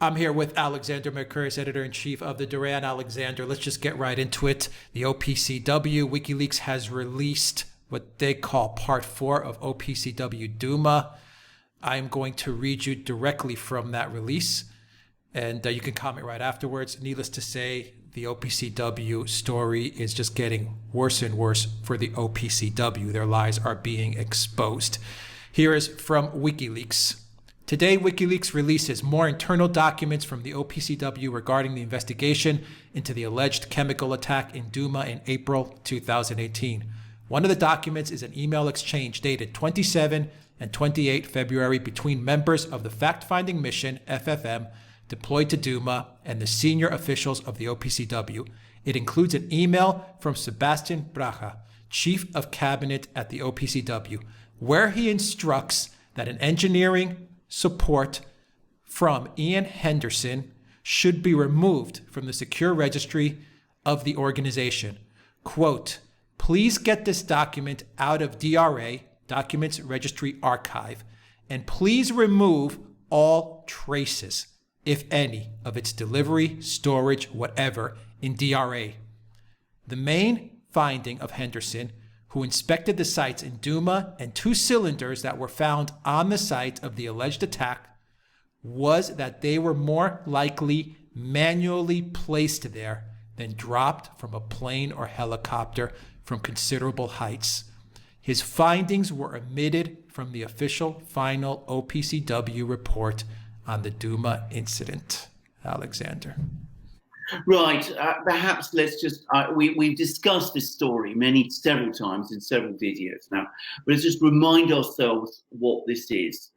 I'm here with Alexander Mercouris, editor-in-chief of the Duran. Alexander, let's just get right into it. The OPCW, Wikileaks has released what they call Part 4 of OPCW Douma. I'm going to read you directly from that release, and you can comment right afterwards. Needless to say, the OPCW story is just getting worse and worse for the OPCW. Their lies are being exposed. Here is from Wikileaks. Today, Wikileaks releases more internal documents from the OPCW regarding the investigation into the alleged chemical attack in Douma in April 2018. One of the documents is an email exchange dated 27 and 28 February between members of the fact-finding mission, FFM, deployed to Douma and the senior officials of the OPCW. It includes an email from Sebastian Braga, chief of cabinet at the OPCW, where he instructs that an engineering support from Ian Henderson should be removed from the secure registry of the organization. Quote, please get this document out of DRA, Documents Registry Archive, and please remove all traces, if any, of its delivery, storage, whatever, in DRA. The main finding of Henderson, who inspected the sites in Douma and 2 cylinders that were found on the site of the alleged attack, was that they were more likely manually placed there than dropped from a plane or helicopter from considerable heights. His findings were omitted from the official final OPCW report on the Douma incident. Alexander. Right. Perhaps let's just, we've discussed this story several times in several videos now, but let's just remind ourselves what this is,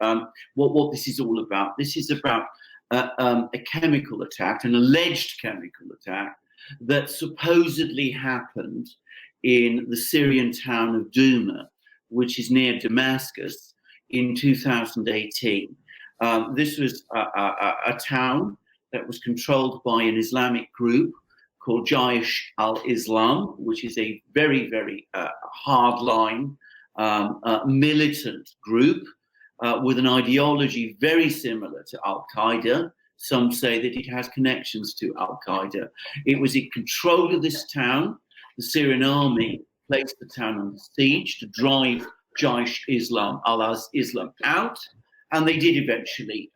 what this is all about. This is about a chemical attack, an alleged chemical attack that supposedly happened in the Syrian town of Douma, which is near Damascus, in 2018. This was a town that was controlled by an Islamic group called Jaish al-Islam, which is a very, very hardline, militant group with an ideology very similar to Al-Qaeda. Some say that it has connections to Al-Qaeda. It was in control of this town. The Syrian army placed the town under siege to drive Jaish al-Islam out. And they did eventually,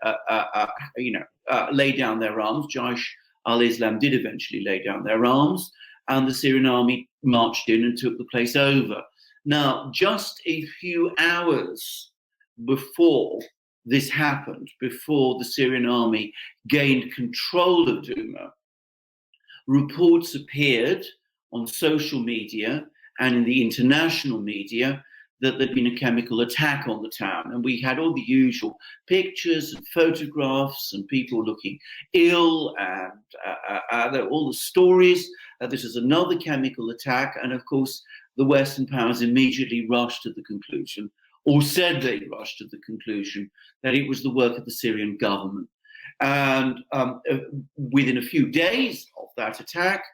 lay down their arms. Jaish al-Islam did eventually lay down their arms, and the Syrian army marched in and took the place over. Now, just a few hours before this happened, before the Syrian army gained control of Douma, reports appeared on social media and in the international media that there'd been a chemical attack on the town. And we had all the usual pictures and photographs and people looking ill and all the stories. This is another chemical attack. And of course, the Western powers immediately rushed to the conclusion, or said they rushed to the conclusion, that it was the work of the Syrian government. And within a few days of that attack,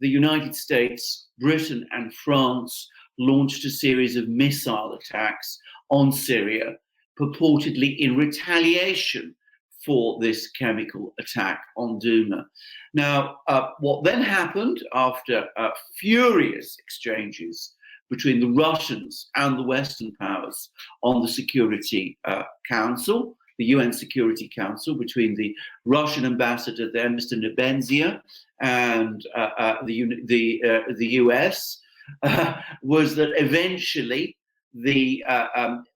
the United States, Britain, and France launched a series of missile attacks on Syria, purportedly in retaliation for this chemical attack on Douma. Now, what then happened after furious exchanges between the Russians and the Western powers on the Security Council, the UN Security Council, between the Russian ambassador there, Mr. Nebenzia, and the US, was that eventually the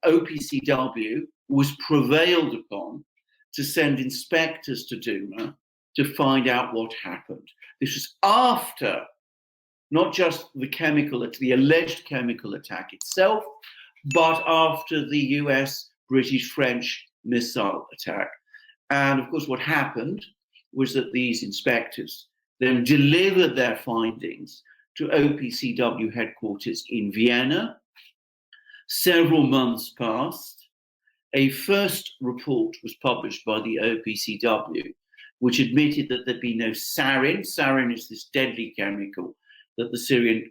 OPCW was prevailed upon to send inspectors to Douma to find out what happened. This was after not just the alleged chemical attack itself, but after the US, British, French missile attack. And of course, what happened was that these inspectors then delivered their findings to OPCW headquarters in Vienna. Several months passed. A first report was published by the OPCW, which admitted that there'd been no sarin. Sarin is this deadly chemical that the Syrian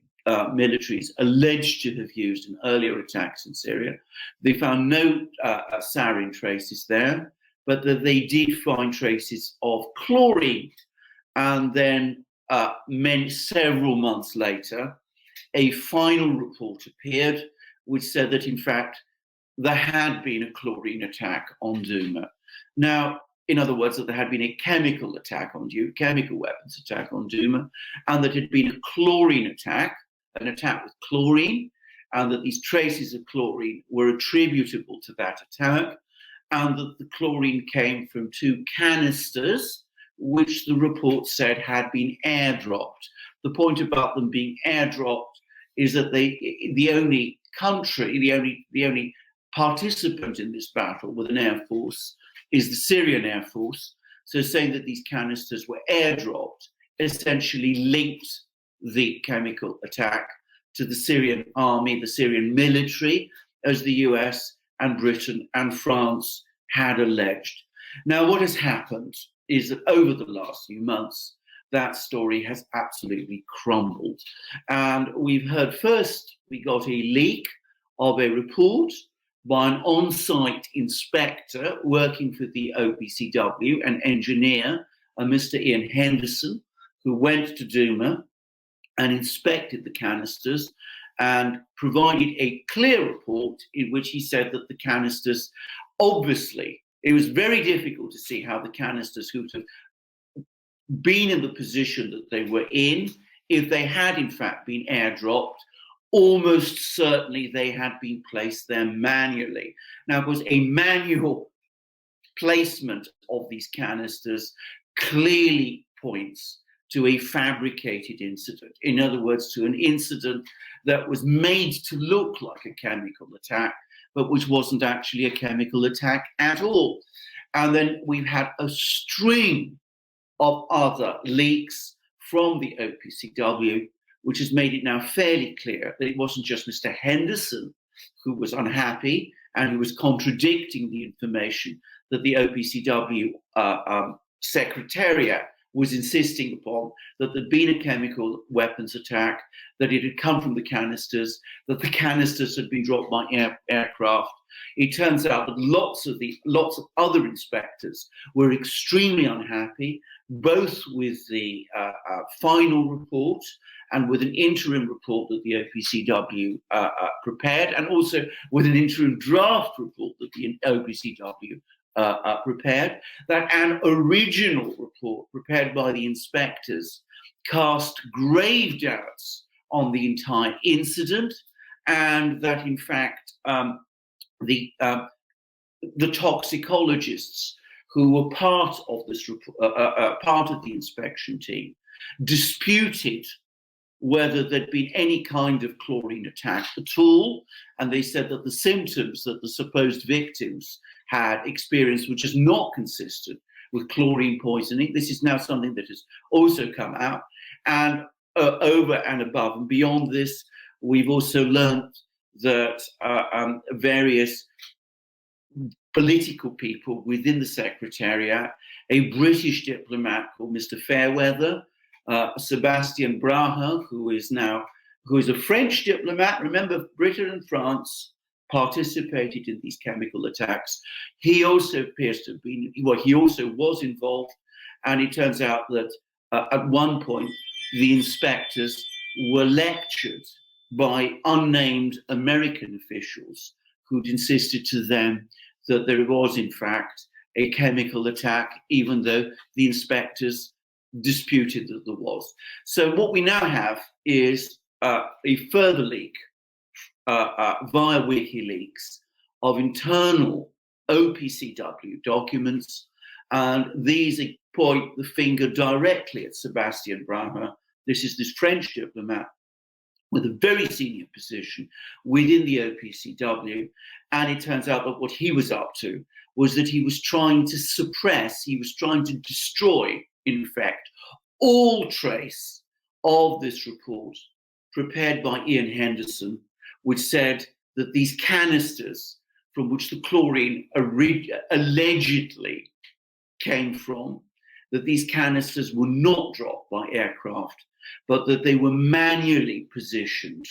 military is alleged to have used in earlier attacks in Syria. They found no sarin traces there. but that they did find traces of chlorine. And then several months later, a final report appeared which said that, in fact, there had been a chlorine attack on Douma. Now, in other words, that there had been a chemical attack on Douma, chemical weapons attack on Douma, and that it had been a chlorine attack, an attack with chlorine, and that these traces of chlorine were attributable to that attack, and that the chlorine came from 2 canisters, which the report said had been airdropped. The point about them being airdropped is that the only country, the only participant in this battle with an air force is the Syrian Air Force. So saying that these canisters were airdropped essentially linked the chemical attack to the Syrian army, the Syrian military, as the US and Britain and France had alleged. Now, what has happened is that over the last few months, that story has absolutely crumbled. And we've heard first, we got a leak of a report by an on-site inspector working for the OPCW, an engineer, a Mr. Ian Henderson, who went to Douma and inspected the canisters and provided a clear report in which he said that the canisters, obviously, it was very difficult to see how the canisters could have been in the position that they were in if they had in fact been airdropped. Almost certainly they had been placed there manually. Now, it was a manual placement of these canisters clearly points to a fabricated incident. In other words, to an incident that was made to look like a chemical attack, but which wasn't actually a chemical attack at all. And then we've had a string of other leaks from the OPCW, which has made it now fairly clear that it wasn't just Mr. Henderson who was unhappy and who was contradicting the information that the OPCW Secretariat was insisting upon, that there'd been a chemical weapons attack, that it had come from the canisters, that the canisters had been dropped by aircraft. It turns out that lots of other inspectors were extremely unhappy, both with the final report and with an interim report that the OPCW prepared, and also with an interim draft report that the OPCW prepared, that an original report prepared by the inspectors cast grave doubts on the entire incident, and that in fact the toxicologists who were part of this part of the inspection team disputed whether there'd been any kind of chlorine attack at all, and they said that the symptoms that the supposed victims had experienced were just not consistent with chlorine poisoning. This is now something that has also come out. And over and above and beyond this, we've also learned that various political people within the Secretariat, a British diplomat called Mr. Fairweather, Sebastian Brahe, who is a French diplomat. Remember, Britain and France participated in these chemical attacks. He also appears to have been, well, he also was involved. And it turns out that at one point, the inspectors were lectured by unnamed American officials who'd insisted to them that there was, in fact, a chemical attack, even though the inspectors disputed that there was. So what we now have is a further leak via WikiLeaks of internal OPCW documents, and these point the finger directly at Sebastian Brahe. This is this French diplomat with a very senior position within the OPCW, and it turns out that what he was up to was that he was trying to suppress, he was trying to destroy, in fact, all trace of this report prepared by Ian Henderson, which said that these canisters from which the chlorine allegedly came from, that these canisters were not dropped by aircraft, but that they were manually positioned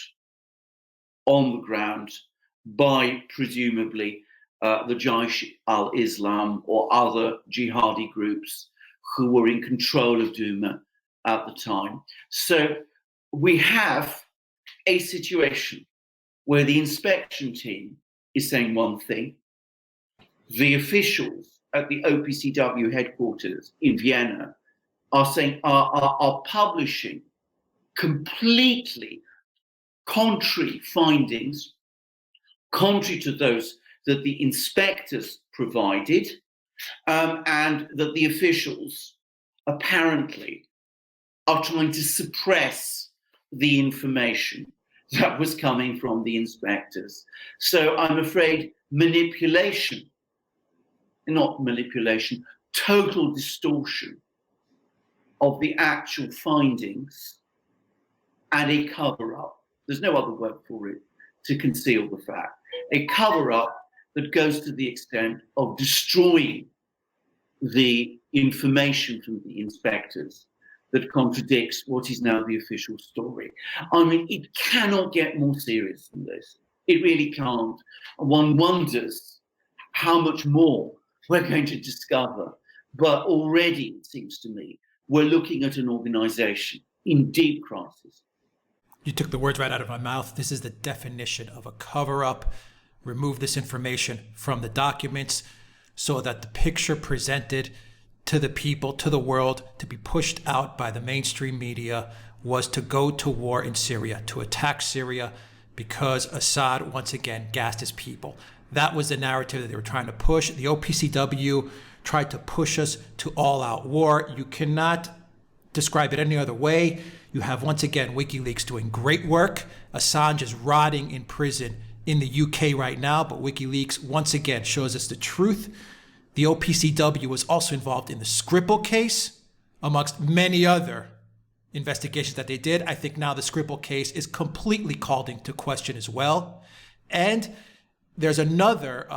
on the ground by, presumably, the Jaish al-Islam or other jihadi groups who were in control of Douma at the time. So we have a situation where the inspection team is saying one thing, the officials at the OPCW headquarters in Vienna are publishing completely contrary findings, contrary to those that the inspectors provided, and that the officials apparently are trying to suppress the information that was coming from the inspectors. So I'm afraid total distortion of the actual findings and a cover-up. There's no other word for it to conceal the fact. A cover-up that goes to the extent of destroying the information from the inspectors that contradicts what is now the official story. I mean, it cannot get more serious than this. It really can't. One wonders how much more we're going to discover. But already, it seems to me, we're looking at an organization in deep crisis. You took the words right out of my mouth. This is the definition of a cover-up. Remove this information from the documents so that the picture presented to the people, to the world, to be pushed out by the mainstream media was to go to war in Syria, to attack Syria because Assad once again gassed his people. That was the narrative that they were trying to push. The OPCW tried to push us to all-out war. You cannot describe it any other way. You have, once again, Wikileaks doing great work. Assange is rotting in prison in the UK right now, but Wikileaks, once again, shows us the truth. The OPCW was also involved in the Skripal case, amongst many other investigations that they did. I think now the Skripal case is completely called into question as well. And there's another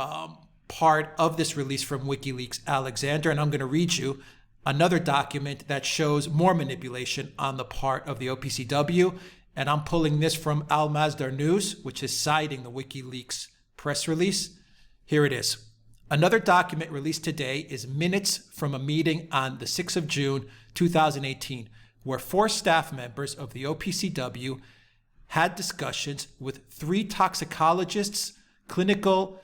part of this release from Wikileaks, Alexander, and I'm going to read you another document that shows more manipulation on the part of the OPCW. And I'm pulling this from Al Masdar News, which is citing the Wikileaks press release. Here it is. Another document released today is minutes from a meeting on the 6th of June, 2018, where 4 staff members of the OPCW had discussions with 3 toxicologists, clinical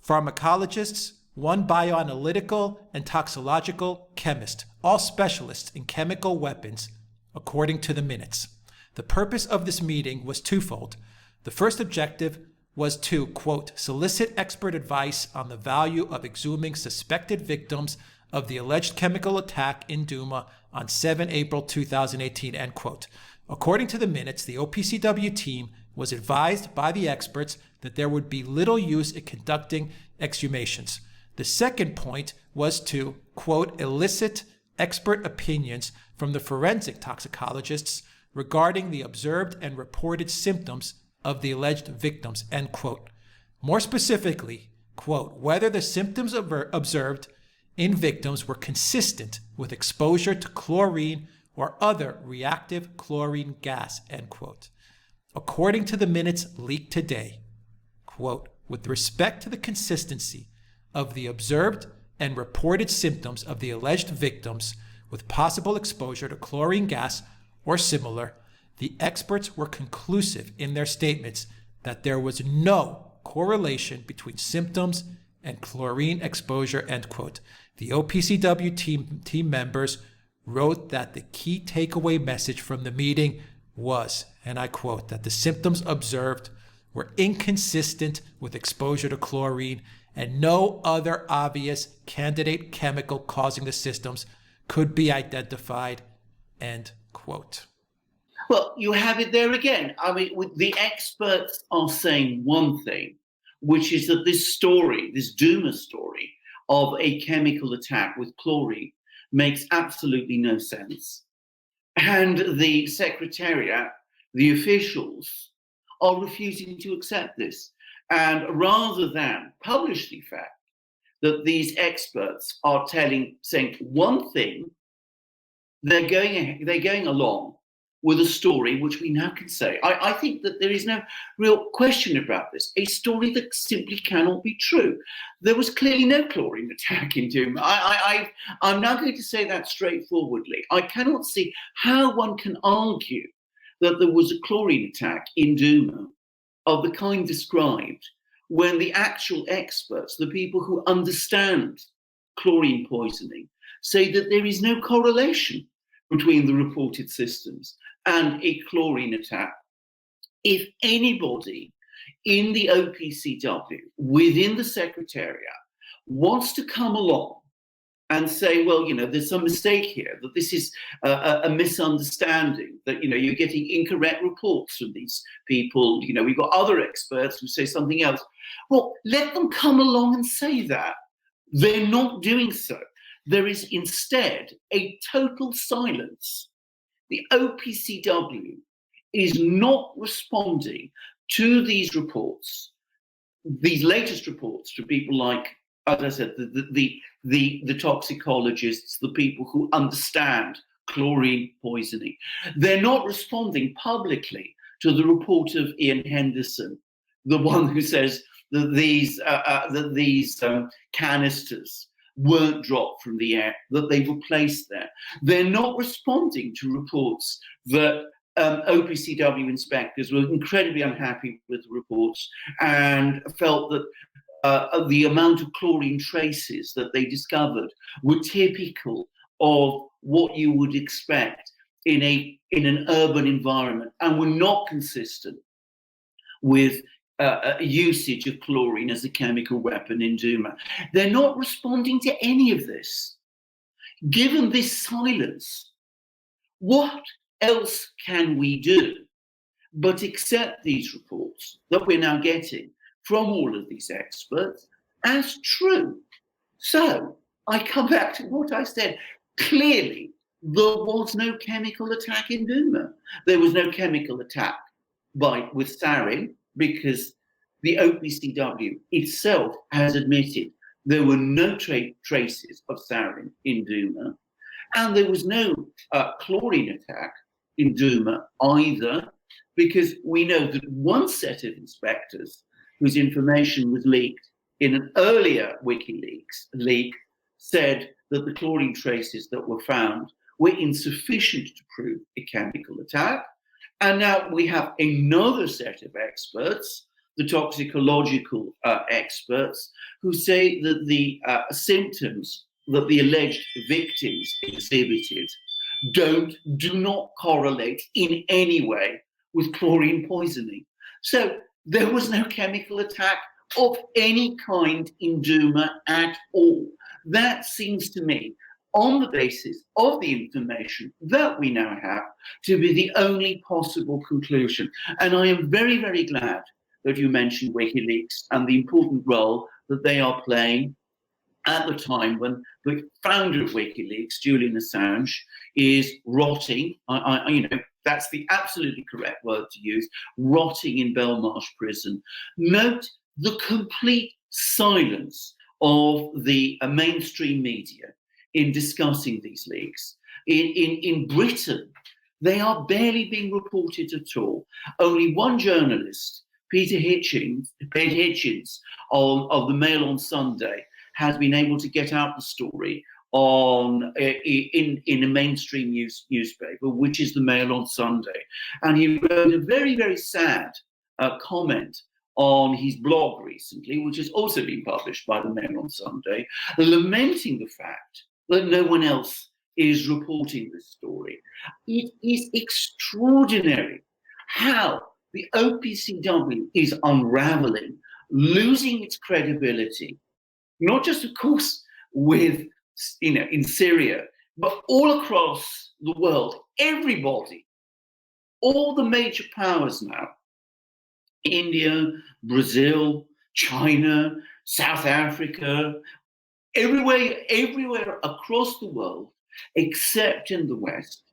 pharmacologists, 1 bioanalytical and toxicological chemist, all specialists in chemical weapons, according to the minutes. The purpose of this meeting was twofold. The first objective was to, quote, solicit expert advice on the value of exhuming suspected victims of the alleged chemical attack in Douma on 7 April 2018, end quote. According to the minutes, the OPCW team was advised by the experts that there would be little use in conducting exhumations. The second point was to, quote, elicit expert opinions from the forensic toxicologists regarding the observed and reported symptoms of the alleged victims, end quote. More specifically, quote, whether the symptoms observed in victims were consistent with exposure to chlorine or other reactive chlorine gas, end quote. According to the minutes leaked today, quote, with respect to the consistency of the observed and reported symptoms of the alleged victims with possible exposure to chlorine gas or similar, the experts were conclusive in their statements that there was no correlation between symptoms and chlorine exposure, end quote. The OPCW team members wrote that the key takeaway message from the meeting was, and I quote, that the symptoms observed were inconsistent with exposure to chlorine and no other obvious candidate chemical causing the symptoms could be identified, end quote. Well, you have it there again. I mean, the experts are saying one thing, which is that this story, this Douma story of a chemical attack with chlorine makes absolutely no sense. And the secretariat, the officials, are refusing to accept this. And rather than publish the fact that these experts are saying one thing, they're going along with a story which we now can say, I think that there is no real question about this, a story that simply cannot be true. There was clearly no chlorine attack in Douma. I'm now going to say that straightforwardly. I cannot see how one can argue that there was a chlorine attack in Douma of the kind described when the actual experts, the people who understand chlorine poisoning, say that there is no correlation between the reported systems and a chlorine attack. If anybody in the OPCW, within the Secretariat, wants to come along and say, well, there's some mistake here, that this is a misunderstanding, that, you're getting incorrect reports from these people, we've got other experts who say something else. Well, let them come along and say that. They're not doing so. There is instead a total silence. The OPCW is not responding to these reports, these latest reports from people like, as I said, the toxicologists, the people who understand chlorine poisoning. They're not responding publicly to the report of Ian Henderson, the one who says that these canisters weren't dropped from the air, that they were placed there. They're not responding to reports that OPCW inspectors were incredibly unhappy with the reports and felt that the amount of chlorine traces that they discovered were typical of what you would expect in an urban environment and were not consistent with usage of chlorine as a chemical weapon in Douma. They're not responding to any of this. Given this silence, what else can we do but accept these reports that we're now getting from all of these experts as true? So I come back to what I said. Clearly, there was no chemical attack in Douma. There was no chemical attack with sarin, because the OPCW itself has admitted there were no traces of sarin in Douma, and there was no chlorine attack in Douma either, because we know that one set of inspectors whose information was leaked in an earlier Wikileaks leak said that the chlorine traces that were found were insufficient to prove a chemical attack. And now we have another set of experts, the toxicological experts, who say that the symptoms that the alleged victims exhibited do not correlate in any way with chlorine poisoning. So there was no chemical attack of any kind in Douma at all. That seems to me, on the basis of the information that we now have, to be the only possible conclusion. And I am very, very glad that you mentioned WikiLeaks and the important role that they are playing at the time when the founder of WikiLeaks, Julian Assange, is rotting. That's the absolutely correct word to use, rotting in Belmarsh prison. Note the complete silence of the mainstream media in discussing these leaks. In Britain, they are barely being reported at all. Only one journalist, Peter Hitchens of the Mail on Sunday, has been able to get out the story in a mainstream newspaper, which is the Mail on Sunday. And he wrote a very, very sad comment on his blog recently, which has also been published by the Mail on Sunday, lamenting the fact that no one else is reporting this story. It is extraordinary how the OPCW is unraveling, losing its credibility, not just, of course, with, in Syria, but all across the world. Everybody, all the major powers now, India, Brazil, China, South Africa, everywhere across the world, except in the West,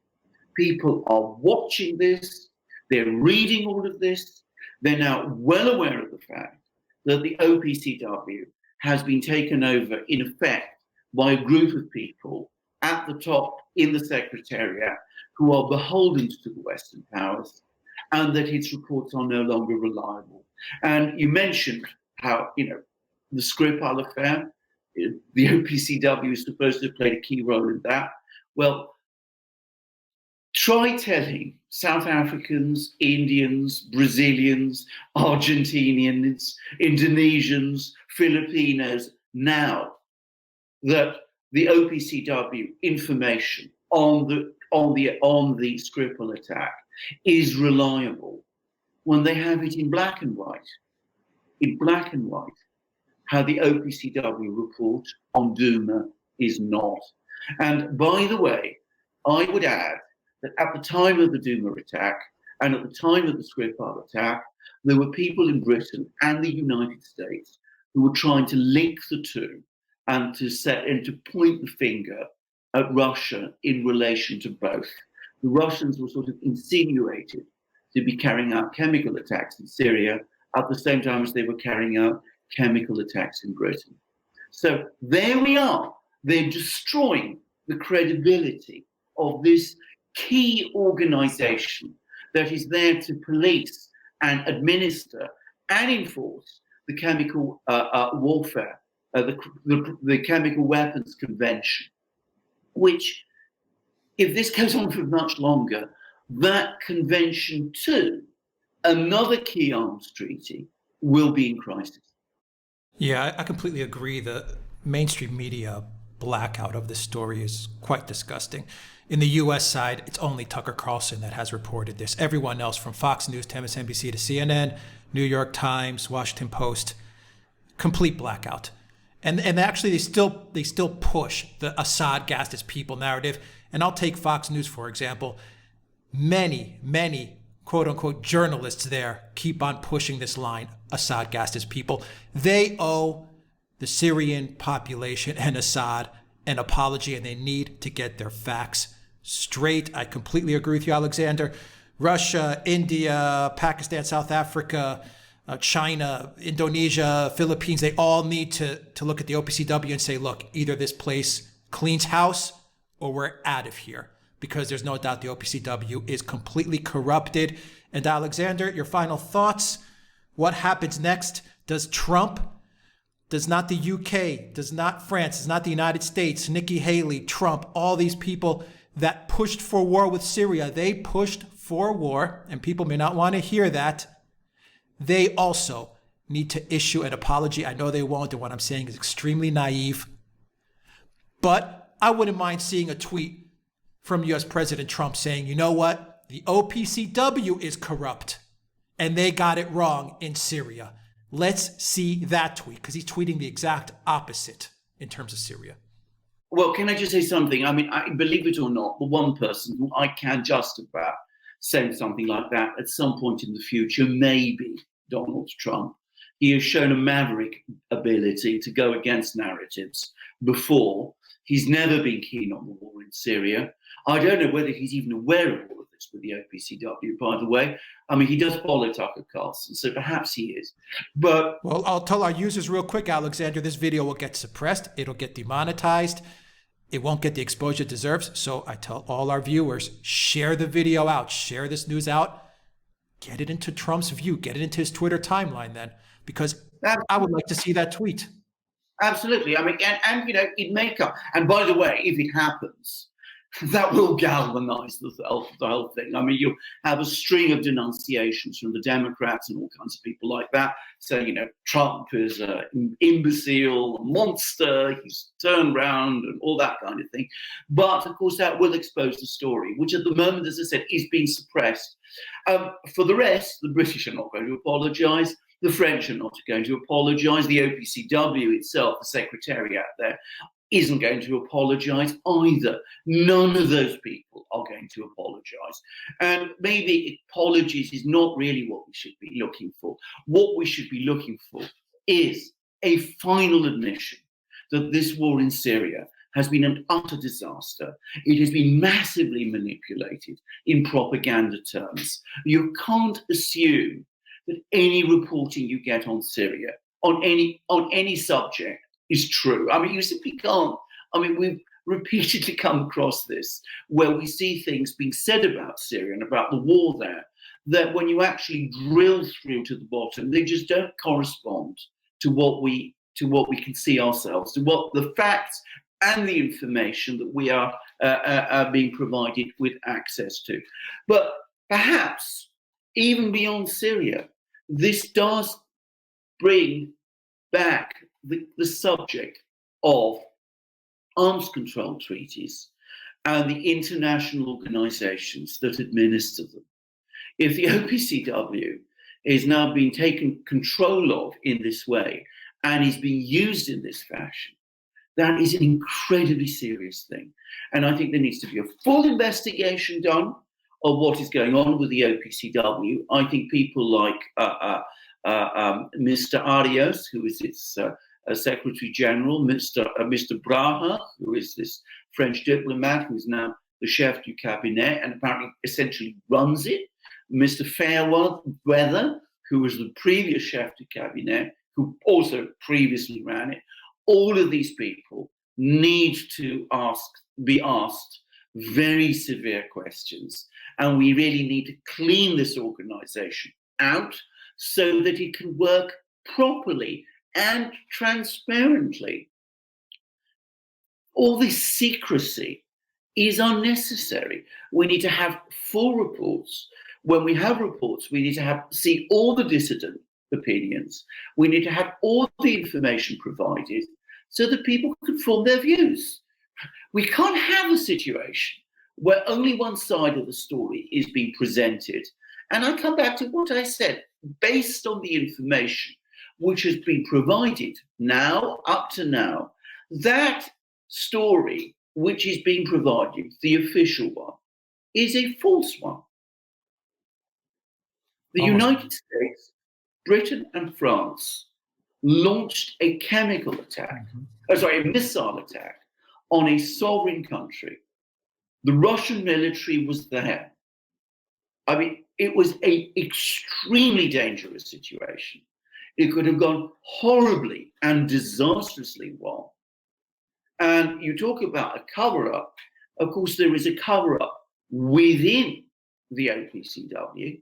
people are watching this, they're reading all of this, they're now well aware of the fact that the OPCW has been taken over, in effect, by a group of people at the top in the Secretariat who are beholden to the Western powers, and that its reports are no longer reliable. And you mentioned how, the Skripal affair, the OPCW is supposed to have played a key role in that. Well, try telling South Africans, Indians, Brazilians, Argentinians, Indonesians, Filipinos now that the OPCW information on the Skripal attack is reliable when they have it in black and white. How the OPCW report on Douma is not. And by the way, I would add that at the time of the Douma attack and at the time of the Skripal attack, there were people in Britain and the United States who were trying to link the two and to point the finger at Russia in relation to both. The Russians were sort of insinuated to be carrying out chemical attacks in Syria at the same time as they were carrying out chemical attacks in Britain. So there we are. They're destroying the credibility of this key organization that is there to police and administer and enforce the chemical warfare, the Chemical Weapons Convention, which, if this goes on for much longer, that convention too, another key arms treaty, will be in crisis. Yeah, I completely agree. The mainstream media blackout of this story is quite disgusting. In the U.S. side, it's only Tucker Carlson that has reported this. Everyone else, from Fox News to MSNBC to CNN, New York Times, Washington Post, complete blackout. And actually, they still push the Assad gassed his people narrative. And I'll take Fox News, for example. Many quote unquote journalists there keep on pushing this line, Assad gassed his people. They owe the Syrian population and Assad an apology, and they need to get their facts straight. I completely agree with you, Alexander. Russia, India, Pakistan, South Africa, China, Indonesia, Philippines, they all need to look at the OPCW and say, look, either this place cleans house or we're out of here, because there's no doubt the OPCW is completely corrupted. And Alexander, your final thoughts? What happens next? Does not the UK, does not France, does not the United States, Nikki Haley, Trump, all these people that pushed for war with Syria, they pushed for war, and people may not want to hear that. They also need to issue an apology. I know they won't, and what I'm saying is extremely naive. But I wouldn't mind seeing a tweet from US President Trump saying, you know what? The OPCW is corrupt, and they got it wrong in Syria. Let's see that tweet, because he's tweeting the exact opposite in terms of Syria. Well, can I just say something? I mean, believe it or not, the one person who I can just about saying something like that at some point in the future may be Donald Trump. He has shown a maverick ability to go against narratives before. He's never been keen on the war in Syria. I don't know whether he's even aware of all of this with the OPCW, by the way. I mean, he does follow Tucker Carlson, so perhaps he is. But well, I'll tell our users real quick, Alexander, this video will get suppressed. It'll get demonetized. It won't get the exposure it deserves. So I tell all our viewers, share the video out, share this news out, get it into Trump's view, get it into his Twitter timeline then, because I would like to see that tweet. Absolutely. I mean, and it may come. And by the way, if it happens, that will galvanize the whole thing. I mean, you'll have a string of denunciations from the Democrats and all kinds of people like that, saying, Trump is an imbecile, a monster, he's turned round and all that kind of thing. But, of course, that will expose the story, which at the moment, as I said, is being suppressed. For the rest, the British are not going to apologise. The French are not going to apologise. The OPCW itself, the secretariat there, isn't going to apologise either. None of those people are going to apologise. And maybe apologies is not really what we should be looking for. What we should be looking for is a final admission that this war in Syria has been an utter disaster. It has been massively manipulated in propaganda terms. You can't assume that any reporting you get on Syria, on any subject, is true. I mean, you simply can't. I mean, repeatedly come across this, where we see things being said about Syria and about the war there, that when you actually drill through to the bottom, they just don't correspond to what we can see ourselves, to what the facts and the information that we are being provided with access to. But perhaps even beyond Syria, this does bring back the subject of arms control treaties and the international organizations that administer them. If the OPCW is now being taken control of in this way and is being used in this fashion, that is an incredibly serious thing. And I think there needs to be a full investigation done of what is going on with the OPCW. I think people like Mr. Arias, who is its Secretary General, Mr. Braha, who is this French diplomat who is now the chef du cabinet and apparently essentially runs it, Mr. Fairweather, who was the previous chef du cabinet, who also previously ran it. All of these people need to be asked very severe questions. And we really need to clean this organization out so that it can work properly and transparently. All this secrecy is unnecessary. We need to have full reports. When we have reports, we need to see all the dissident opinions. We need to have all the information provided so that people can form their views. We can't have a situation where only one side of the story is being presented. And I come back to what I said, based on the information which has been provided now, up to now, that story which is being provided, the official one, is a false one. The United States, Britain and France launched a chemical attack, a missile attack on a sovereign country. The Russian military was there. I mean, it was an extremely dangerous situation. It could have gone horribly and disastrously wrong. And you talk about a cover-up. Of course, there is a cover-up within the OPCW.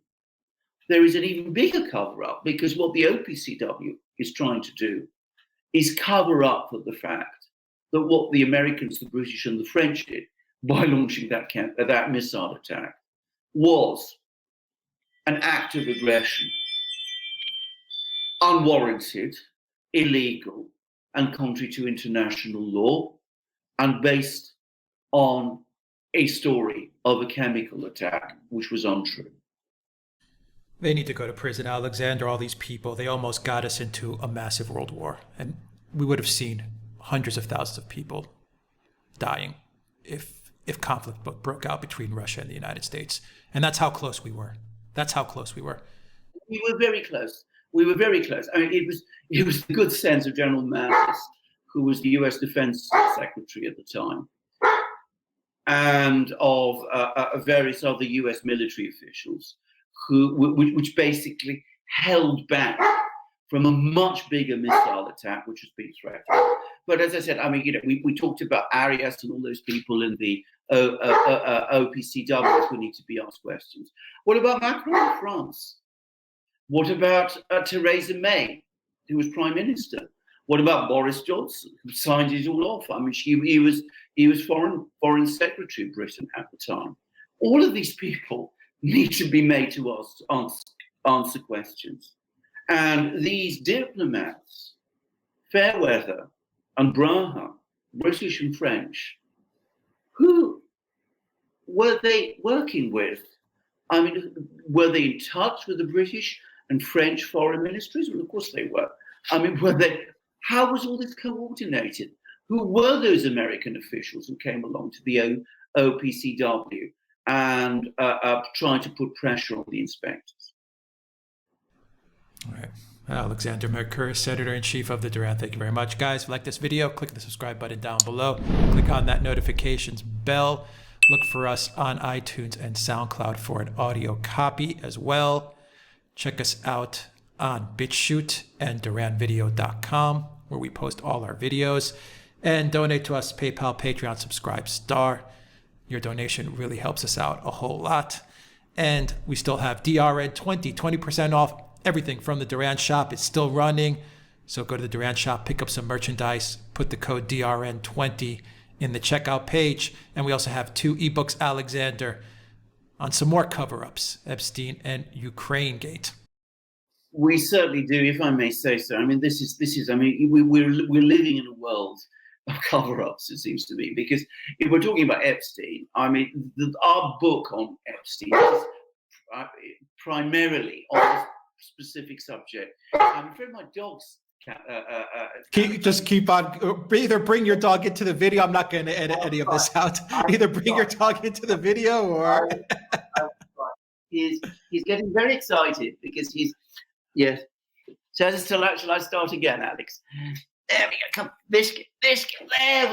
There is an even bigger cover-up because what the OPCW is trying to do is cover up for the fact that what the Americans, the British, and the French did by launching that missile attack was an act of aggression, unwarranted, illegal, and contrary to international law, and based on a story of a chemical attack, which was untrue. They need to go to prison, Alexander. All these people, they almost got us into a massive world war. And we would have seen hundreds of thousands of people dying if conflict broke out between Russia and the United States. And that's how close we were. That's how close we were. We were very close. We were very close. I mean, it was the good sense of General Mattis, who was the U.S. Defense Secretary at the time, and of various other U.S. military officials, which basically held back from a much bigger missile attack, which was being threatened. But as I said, I mean, we talked about Arias and all those people in the OPCW who need to be asked questions. What about Macron in France? What about Theresa May, who was Prime Minister? What about Boris Johnson, who signed it all off? I mean, he was Foreign Secretary of Britain at the time. All of these people need to be made to answer questions. And these diplomats, Fairweather and Braha, British and French, who were they working with? I mean, were they in touch with the British and French foreign ministries? Well, of course they were. I mean, how was all this coordinated? Who were those American officials who came along to the OPCW and tried to put pressure on the inspectors? All right. Alexander Mercouris, Senator-in-Chief of the Duran. Thank you very much. Guys, if you like this video, click the subscribe button down below. Click on that notifications bell. Look for us on iTunes and Soundcloud for an audio copy as well. Check us out on BitChute and DuranVideo.com, where we post all our videos. and donate to us, PayPal, Patreon, subscribe, star. Your donation really helps us out a whole lot. And we still have DRN20, 20% off everything from the Duran shop. It's still running. So go to the Duran shop, pick up some merchandise, put the code DRN20 in the checkout page. And we also have 2 ebooks, Alexander, on some more cover-ups, Epstein and Ukraine Gate. We certainly do, if I may say so. I mean, this is. I mean, we're living in a world of cover-ups, it seems to me, because if we're talking about Epstein, I mean, our book on Epstein is primarily on this specific subject. I'm afraid my dog's. Just keep on. Either bring your dog into the video. I'm not going to edit any of this out. Either bring your dog into the video, or he's getting very excited because he's. Yes. Shall I start again, Alex? There we go. Come, biscuit. There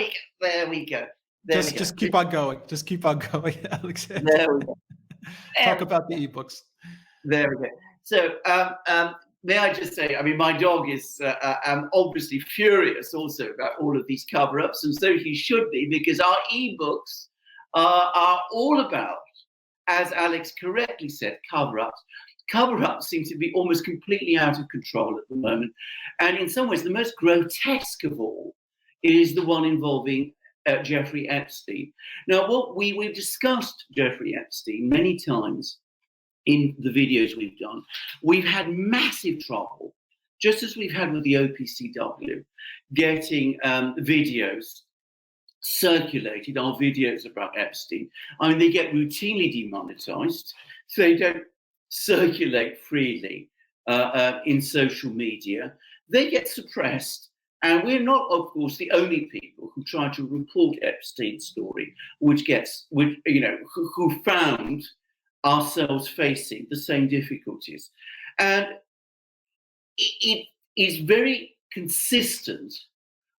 we go. Just keep on going. Just keep on going, Alex. There we go. Talk about the ebooks. There we go. So, may I just say, I mean, my dog is obviously furious also about all of these cover-ups, and so he should be, because our ebooks are all about, as Alex correctly said, cover-ups. Cover-ups seem to be almost completely out of control at the moment. And in some ways, the most grotesque of all is the one involving Jeffrey Epstein. Now, we've discussed Jeffrey Epstein many times in the videos we've done. We've had massive trouble, just as we've had with the OPCW, getting videos circulated, our videos about Epstein. I mean, they get routinely demonetized, so they don't circulate freely in social media. They get suppressed, and we're not, of course, the only people who try to report Epstein's story, who found ourselves facing the same difficulties. And it is very consistent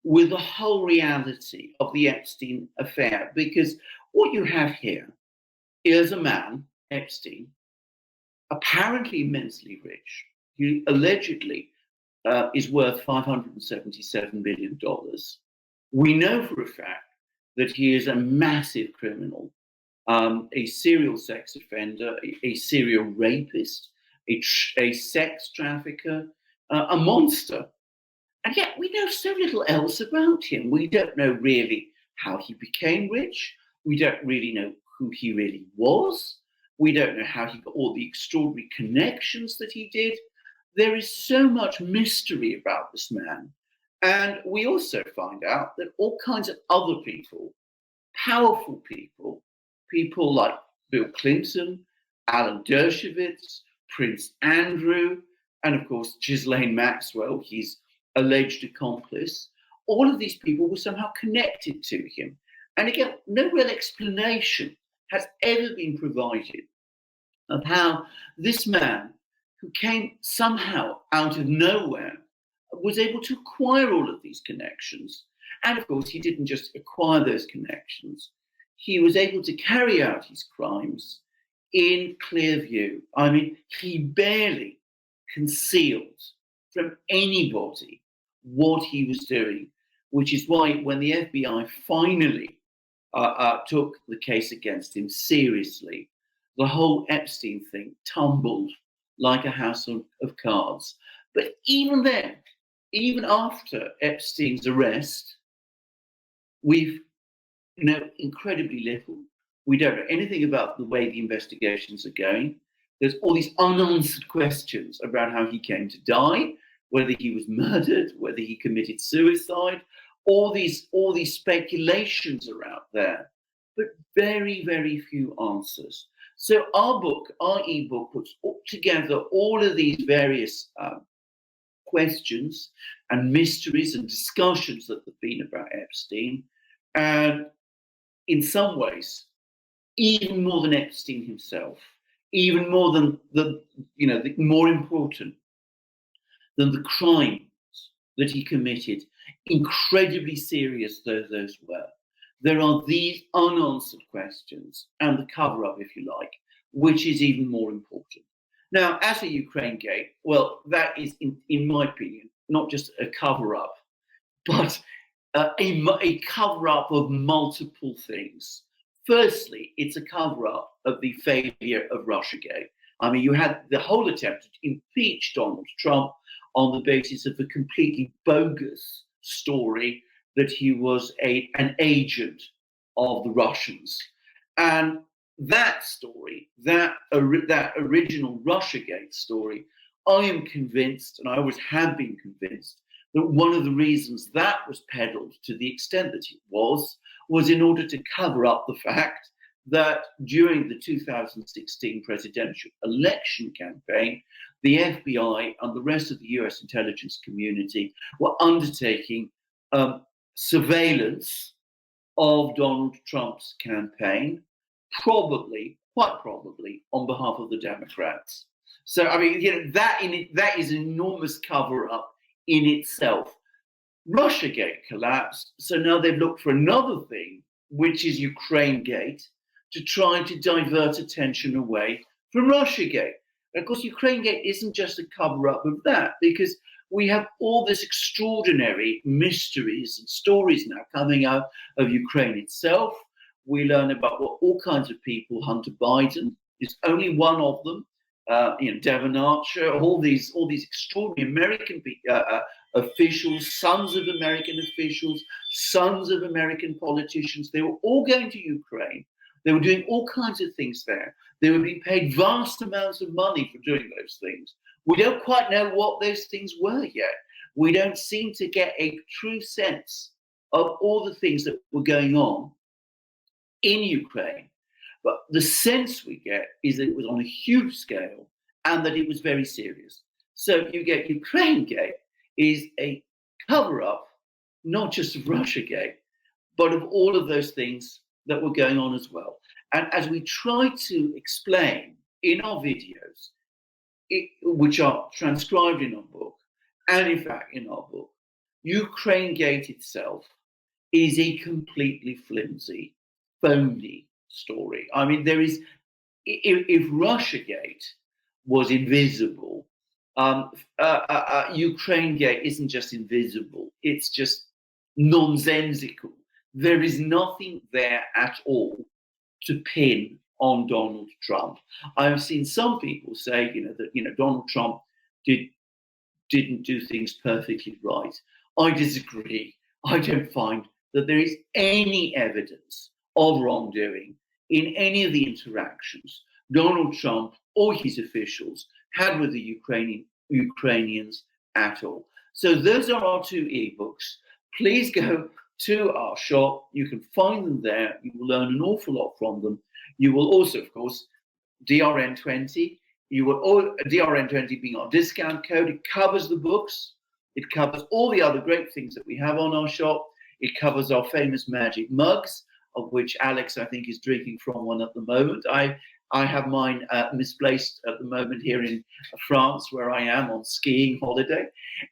with the whole reality of the Epstein affair, because what you have here is a man, Epstein, apparently immensely rich. He allegedly is worth $577 million. We know for a fact that he is a massive criminal, a serial sex offender, a serial rapist, a sex trafficker, a monster. And yet we know so little else about him. We don't know really how he became rich. We don't really know who he really was. We don't know how he got all the extraordinary connections that he did. There is so much mystery about this man. And we also find out that all kinds of other people, powerful people, people like Bill Clinton, Alan Dershowitz, Prince Andrew, and of course, Ghislaine Maxwell, his alleged accomplice, all of these people were somehow connected to him. And again, no real explanation has ever been provided of how this man, who came somehow out of nowhere, was able to acquire all of these connections. And of course, he didn't just acquire those connections. He was able to carry out his crimes in clear view. I mean, he barely concealed from anybody what he was doing, which is why when the FBI finally took the case against him seriously, the whole Epstein thing tumbled like a house of cards. But even then, even after Epstein's arrest, we've know incredibly little. We don't know anything about the way the investigations are going. There's all these unanswered questions about how he came to die, whether he was murdered, whether he committed suicide. All these speculations are out there, but very, very few answers. So our book, our ebook, puts together all of these various questions and mysteries and discussions that have been about Epstein, and in some ways, even more than Epstein himself, even more than more important than the crimes that he committed, incredibly serious though those were. There are these unanswered questions and the cover-up, if you like, which is even more important. Now, as for Ukraine Gate, well, that is, in my opinion, not just a cover-up, but a cover-up of multiple things. Firstly, it's a cover-up of the failure of Russiagate. I mean, you had the whole attempt to impeach Donald Trump on the basis of a completely bogus story that he was an agent of the Russians. And that story, that original Russiagate story, I am convinced, and I always have been convinced, that one of the reasons that was peddled to the extent that it was in order to cover up the fact that during the 2016 presidential election campaign, the FBI and the rest of the US intelligence community were undertaking surveillance of Donald Trump's campaign, quite probably, on behalf of the Democrats. So, I mean, that is an enormous cover-up in itself. Russiagate collapsed, so now they've looked for another thing, which is Ukrainegate, to try to divert attention away from Russiagate. And of course, Ukrainegate isn't just a cover-up of that, because we have all this extraordinary mysteries and stories now coming out of Ukraine itself. We learn about what all kinds of people, Hunter Biden is only one of them, Devon Archer, all these extraordinary American officials, sons of American officials, sons of American politicians. They were all going to Ukraine. They were doing all kinds of things there. They were being paid vast amounts of money for doing those things. We don't quite know what those things were yet. We don't seem to get a true sense of all the things that were going on in Ukraine. But the sense we get is that it was on a huge scale and that it was very serious. So you get Ukrainegate is a cover-up, not just of Russiagate, but of all of those things that were going on as well. And as we try to explain in our videos, which are transcribed in our book, and in fact in our book, Ukrainegate itself is a completely flimsy, phony story. I mean, if Russiagate was invisible, Ukrainegate isn't just invisible, it's just nonsensical. There is nothing there at all to pin on Donald Trump. I've seen some people say, that Donald Trump didn't do things perfectly right. I disagree. I don't find that there is any evidence of wrongdoing in any of the interactions Donald Trump or his officials had with the Ukrainians at all. So those are our two ebooks. Please go to our shop. You can find them there. You will learn an awful lot from them. You will also, of course, DRN20. DRN20 being our discount code. It covers the books. It covers all the other great things that we have on our shop. It covers our famous magic mugs, of which Alex, I think, is drinking from one at the moment. I have mine misplaced at the moment here in France, where I am on skiing holiday.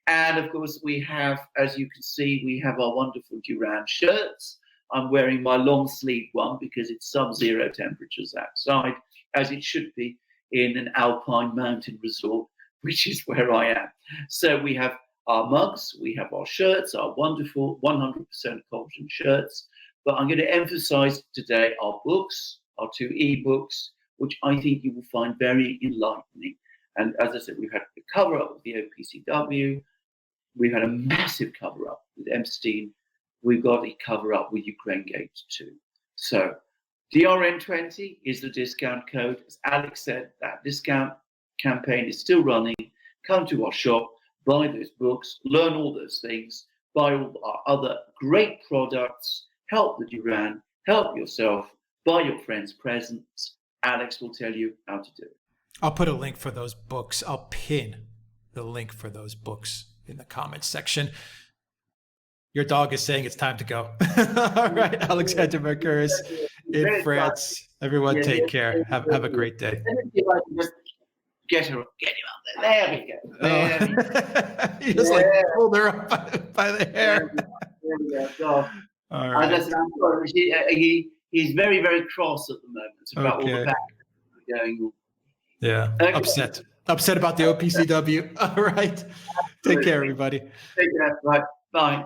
And of course, we have, as you can see, we have our wonderful Duran shirts. I'm wearing my long sleeve one because it's sub-zero temperatures outside, as it should be in an alpine mountain resort, which is where I am. So we have our mugs, we have our shirts, our wonderful 100% cotton shirts. But I'm going to emphasize today our books, our two ebooks, which I think you will find very enlightening. And as I said, we've had the cover-up with the OPCW. We've had a massive cover-up with Epstein. We've got a cover-up with Ukrainegate too. So DRN20 is the discount code. As Alex said, that discount campaign is still running. Come to our shop, buy those books, learn all those things, buy all our other great products, help the Duran, help yourself, buy your friends presents. Alex will tell you how to do it. I'll put a link for those books. I'll pin the link for those books in the comments section. Your dog is saying it's time to go. All right, Alexander Mercouris in France. Everyone take care. Have a great day. Just get him up there. There we go. There we go. You just pulled her up by the hair. There we go. So, all right. I'm sorry. He's very, very cross at the moment about all the back going on. Yeah, okay. Upset about the OPCW. All right. Take care, everybody. Take care. Bye. Bye.